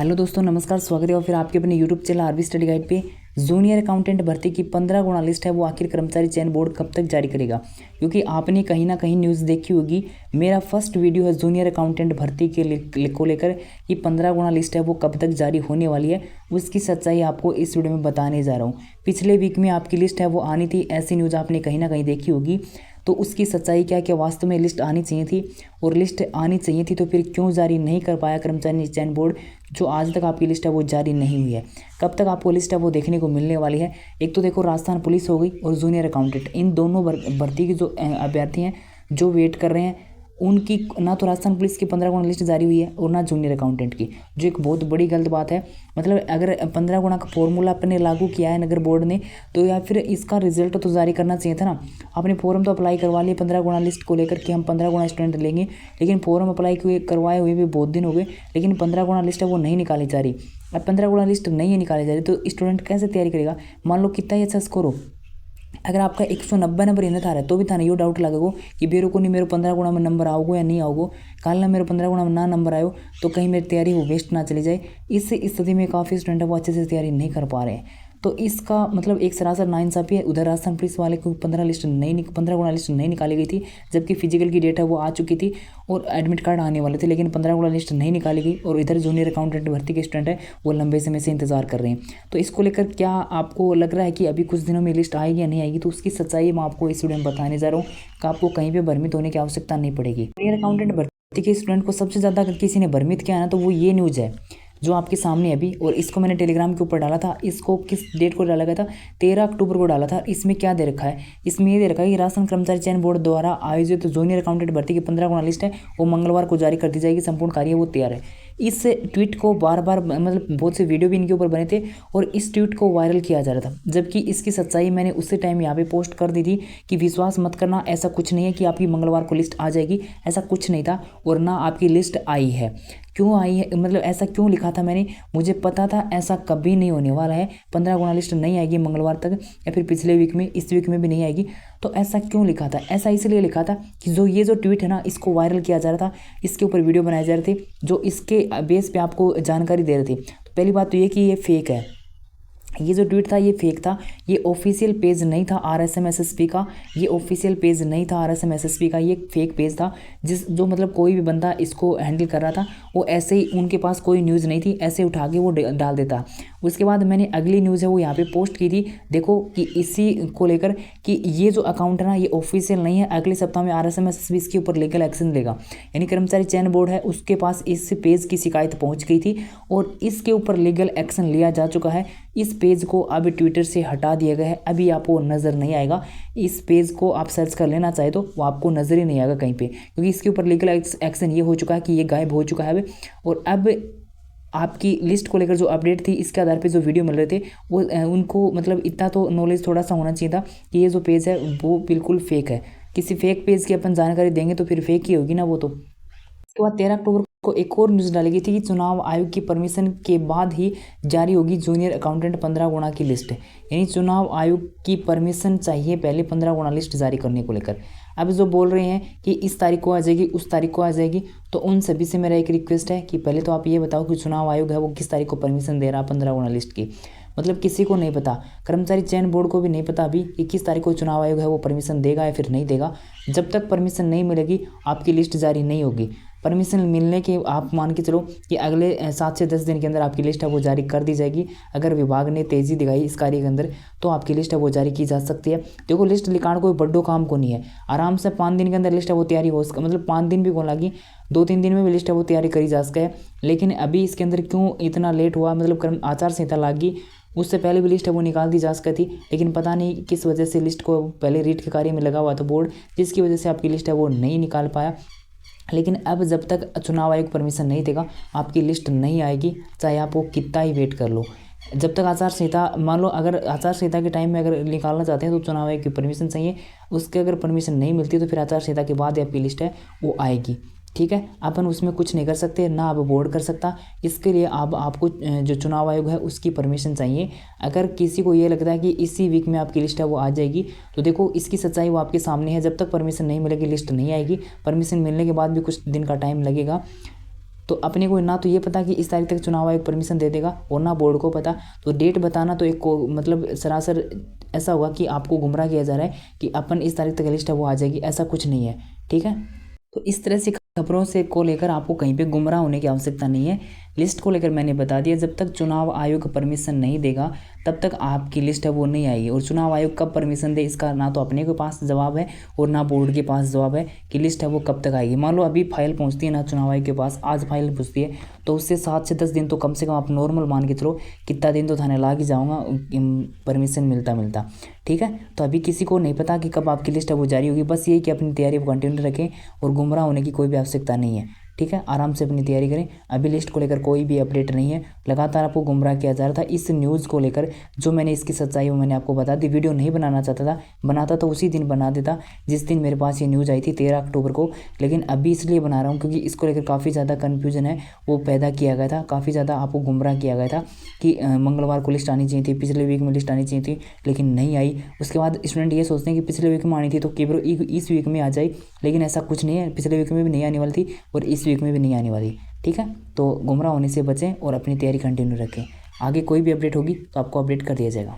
Hello दोस्तों, नमस्कार। स्वागत है और फिर आपके अपने YouTube channel RV study guide पे। जूनियर अकाउंटेंट भर्ती की 15 गुणा लिस्ट है, वो आखिर कर्मचारी चयन बोर्ड कब तक जारी करेगा? क्योंकि आपने कहीं ना कहीं न्यूज़ देखी होगी। मेरा फर्स्ट वीडियो है जूनियर अकाउंटेंट भर्ती को लेकर कि 15 गुणा लिस्ट है वो कब तक जारी होने वाली है, उसकी सच्चाई आपको इस वीडियो में बताने जा रहा हूँ। पिछले वीक में आपकी लिस्ट है वो आनी थी, ऐसी न्यूज़ आपने कहीं ना कहीं देखी होगी। तो उसकी सच्चाई क्या है कि वास्तव में लिस्ट आनी चाहिए थी, और लिस्ट आनी चाहिए थी तो फिर क्यों जारी नहीं कर पाया कर्मचारी चयन बोर्ड, जो आज तक आपकी लिस्ट है वो जारी नहीं हुई है। कब तक आपको लिस्ट है वो देखने को मिलने वाली है? एक तो देखो, राजस्थान पुलिस हो गई और जूनियर अकाउंटेंट, इन दोनों भर्ती के जो अभ्यर्थी हैं जो वेट कर रहे हैं, उनकी ना तो राजस्थान पुलिस की 15 गुणा लिस्ट जारी हुई है और ना जूनियर अकाउंटेंट की, जो एक बहुत बड़ी गलत बात है। मतलब अगर 15 गुणा का फॉर्मूला अपने लागू किया है नगर बोर्ड ने, तो या फिर इसका रिजल्ट तो जारी करना चाहिए था ना। आपने फॉर्म तो अप्लाई करवा लिया 15 गुणा लिस्ट को लेकर कि हम 15 गुणा स्टूडेंट लेंगे, लेकिन फॉर्म अप्लाई करवाए हुए भी बहुत दिन हो गए, लेकिन 15 गुणा लिस्ट है वो नहीं निकाली जा रही। अब 15 गुणा लिस्ट नहीं है निकाली जा रही तो स्टूडेंट कैसे तैयारी करेगा? मान लो कितना ही अच्छा स्कोर हो, अगर आपका 190 नंबर इन्हें था रहा है तो भी था ना ये डाउट लगेगा कि बेरो को नहीं, मेरे 15 गुणा में नंबर आओगे या नहीं आओगे। कल ना मेरे 15 गुणा में ना नंबर आयो तो कहीं मेरी तैयारी वो वेस्ट ना चली जाए। इस स्थिति में काफ़ी स्टूडेंट है वो अच्छे से तैयारी नहीं कर पा रहे हैं। तो इसका मतलब एक सरासर नाइंसाफ़ी है। उधर राजस्थान पुलिस वाले को 15 गुणा लिस्ट नहीं निकाली गई थी, जबकि फिजिकल की डेट है वो आ चुकी थी और एडमिट कार्ड आने वाले थे, लेकिन 15 गुणा लिस्ट नहीं निकाली गई। और इधर जूनियर अकाउंटेंट भर्ती के स्टूडेंट है वो लंबे समय से इंतजार कर रहे हैं। तो इसको लेकर क्या आपको लग रहा है कि अभी कुछ दिनों में लिस्ट आएगी या नहीं आएगी? तो उसकी सच्चाई मैं आपको इस वीडियो में बताने जा रहा हूँ कि आपको कहीं पर भ्रमित होने की आवश्यकता नहीं पड़ेगी। जूनियर अकाउंटेंट भर्ती के स्टूडेंट को सबसे ज़्यादा अगर किसी ने भ्रमित किया है ना, तो वो ये न्यूज़ है जो आपके सामने है अभी, और इसको मैंने टेलीग्राम के ऊपर डाला था। इसको किस डेट को डाला गया था? 13 अक्टूबर को डाला था। इसमें क्या दे रखा है? इसमें ये दे रखा है कि राजस्थान कर्मचारी चयन बोर्ड द्वारा आयोजित जूनियर अकाउंटेंट भर्ती की 15 गुणा लिस्ट है वो मंगलवार को जारी कर दी जाएगी। संपूर्ण कार्य वो तैयार है। इस ट्वीट को बार बार मतलब बहुत से वीडियो भी इनके ऊपर बने थे और इस ट्वीट को वायरल किया जा रहा था, जबकि इसकी सच्चाई मैंने उसी टाइम यहाँ पे पोस्ट कर दी थी कि विश्वास मत करना, ऐसा कुछ नहीं है कि आपकी मंगलवार को लिस्ट आ जाएगी, ऐसा कुछ नहीं था। और ना आपकी लिस्ट आई है। क्यों आई है, मतलब ऐसा क्यों लिखा था मैंने? मुझे पता था ऐसा कभी नहीं होने वाला है। 15 गुणा लिस्ट नहीं आएगी मंगलवार तक, या फिर पिछले वीक में, इस वीक में भी नहीं आएगी। तो ऐसा क्यों लिखा था? ऐसा इसलिए लिखा था कि जो ट्वीट है ना, इसको वायरल किया जा रहा था, इसके ऊपर वीडियो बनाए जा रहे थे जो इसके बेस पे आपको जानकारी दे रहे थे। तो पहली बात तो ये कि ये फेक है। ये जो ट्वीट था ये फेक था। ये ऑफिशियल पेज नहीं था आरएसएम एसएसपी का। ये ऑफिशियल पेज नहीं था आरएसएम एसएसपी का। ये फेक पेज था जो मतलब कोई भी बंदा इसको हैंडल कर रहा था, वो ऐसे ही, उनके पास कोई न्यूज़ नहीं थी, ऐसे उठा के वो डाल देता। उसके बाद मैंने अगली न्यूज़ है वो यहाँ पे पोस्ट की थी, देखो कि इसी को लेकर कि ये जो अकाउंट है ना ये ऑफिशियल नहीं है। अगले सप्ताह में आरएसएम एसएसपी इसके ऊपर लीगल एक्शन लेगा। यानी कर्मचारी चयन बोर्ड है उसके पास इस पेज की शिकायत पहुँच गई थी और इसके ऊपर लीगल एक्शन लिया जा चुका है। इस पेज को अब ट्विटर से हटा दिया गया है। अभी आपको नज़र नहीं आएगा। इस पेज को आप सर्च कर लेना चाहे तो वो आपको नज़र ही नहीं आएगा कहीं पे, क्योंकि इसके ऊपर लीगल एक्शन ये हो चुका है कि ये गायब हो चुका है। और अब आपकी लिस्ट को लेकर जो अपडेट थी, इसके आधार पे जो वीडियो मिल रहे थे वो उनको मतलब इतना तो नॉलेज थोड़ा सा होना चाहिए था कि ये जो पेज है वो बिल्कुल फेक है। किसी फेक पेज की अपन जानकारी देंगे तो फिर फेक ही होगी ना वो तो। उसके बाद 13 अक्टूबर को एक और न्यूज़ डाली गई थी कि चुनाव आयोग की परमिशन के बाद ही जारी होगी जूनियर अकाउंटेंट 15 गुणा की लिस्ट। यानी चुनाव आयोग की परमिशन चाहिए पहले 15 गुणा लिस्ट जारी करने को लेकर। अब जो बोल रहे हैं कि इस तारीख को आ जाएगी, उस तारीख को आ जाएगी, तो उन सभी से मेरा एक रिक्वेस्ट है कि पहले तो आप ये बताओ कि चुनाव आयोग है वो किस तारीख को परमिशन दे रहा है 15 गुणा लिस्ट की। मतलब किसी को नहीं पता, कर्मचारी चयन बोर्ड को भी नहीं पता अभी कि किस तारीख को चुनाव आयोग है वो परमिशन देगा या फिर नहीं देगा। जब तक परमिशन नहीं मिलेगी आपकी लिस्ट जारी नहीं होगी। परमिशन मिलने के आप मान के चलो कि अगले 7 से 10 दिन के अंदर आपकी लिस्ट है वो जारी कर दी जाएगी। अगर विभाग ने तेज़ी दिखाई इस कार्य के अंदर तो आपकी लिस्ट है वो जारी की जा सकती है। देखो, लिस्ट निकालना कोई बड़ो काम को नहीं है। आराम से 5 दिन के अंदर लिस्ट है वो तैयारी हो सके, मतलब 5 दिन भी कौन लगी, 2-3 दिन में भी लिस्ट है वो तैयारी करी जा सके। लेकिन अभी इसके अंदर क्यों इतना लेट हुआ? मतलब आचार संहिता लागी, उससे पहले भी लिस्ट है वो निकाल दी जा सकती थी, लेकिन पता नहीं किस वजह से लिस्ट को पहले रीट के कार्य में लगा हुआ था बोर्ड, जिसकी वजह से आपकी लिस्ट है वो नहीं निकाल पाया। लेकिन अब जब तक चुनाव आयोग परमिशन नहीं देगा आपकी लिस्ट नहीं आएगी, चाहे आप वो कितना ही वेट कर लो। जब तक आचार संहिता, मान लो अगर आचार संहिता के टाइम में अगर निकालना चाहते हैं तो चुनाव आयोग की परमिशन चाहिए। उसके अगर परमिशन नहीं मिलती तो फिर आचार संहिता के बाद आपकी लिस्ट है वो आएगी। ठीक है, अपन उसमें कुछ नहीं कर सकते, ना अब बोर्ड कर सकता। इसके लिए अब आपको जो चुनाव आयोग है उसकी परमिशन चाहिए। अगर किसी को ये लगता है कि इसी वीक में आपकी लिस्ट है वो आ जाएगी, तो देखो इसकी सच्चाई वो आपके सामने है। जब तक परमिशन नहीं मिलेगी लिस्ट नहीं आएगी। परमिशन मिलने के बाद भी कुछ दिन का टाइम लगेगा। तो अपने को ना तो ये पता कि इस तारीख तक चुनाव आयोग परमिशन दे देगा और ना बोर्ड को पता। तो डेट बताना तो एक को मतलब सरासर ऐसा होगा कि आपको गुमराह किया जा रहा है कि अपन इस तारीख तक लिस्ट है वो आ जाएगी, ऐसा कुछ नहीं है। ठीक है, तो इस तरह से खबरों से को लेकर आपको कहीं पे गुमराह होने की आवश्यकता नहीं है। लिस्ट को लेकर मैंने बता दिया, जब तक चुनाव आयोग परमिशन नहीं देगा तब तक आपकी लिस्ट है वो नहीं आएगी। और चुनाव आयोग कब परमिशन दे इसका ना तो अपने के पास जवाब है और ना बोर्ड के पास जवाब है कि लिस्ट है वो कब तक आएगी। मान लो अभी फाइल पहुंचती है ना चुनाव आयोग के पास, आज फाइल पहुंचती है तो उससे 7 से 10 दिन तो कम से कम आप नॉर्मल मान के चलो, कितना दिन तो थाने ला ही जाऊँगा परमिशन मिलता। ठीक है, तो अभी किसी को नहीं पता कि कब आपकी लिस्ट है वो जारी होगी। बस ये कि अपनी तैयारी को कंटिन्यू रखें और गुमराह होने की कोई भी आवश्यकता नहीं है। ठीक है, आराम से अपनी तैयारी करें। अभी लिस्ट को लेकर कोई भी अपडेट नहीं है, लगातार आपको गुमराह किया जा रहा था इस न्यूज़ को लेकर। जो मैंने इसकी सच्चाई वो मैंने आपको बता दी। वीडियो नहीं बनाना चाहता था, बनाता तो उसी दिन बना देता जिस दिन मेरे पास ये न्यूज़ आई थी 13 अक्टूबर को, लेकिन अभी इसलिए बना रहा हूँ क्योंकि इसको लेकर काफ़ी ज़्यादा कन्फ्यूजन है वो पैदा किया गया था, काफ़ी ज़्यादा आपको गुमराह किया गया था कि मंगलवार को लिस्ट आनी चाहिए थी, पिछले वीक में लिस्ट आनी चाहिए थी लेकिन नहीं आई। उसके बाद स्टूडेंट ये सोचते हैं कि पिछले वीक में आनी थी तो केवल इस वीक में आ जाए, लेकिन ऐसा कुछ नहीं है। पिछले वीक में भी नहीं आने वाली थी और इस वीक में भी नहीं आने वाली। ठीक है, तो गुमराह होने से बचें और अपनी तैयारी कंटिन्यू रखें। आगे कोई भी अपडेट होगी तो आपको अपडेट कर दिया जाएगा।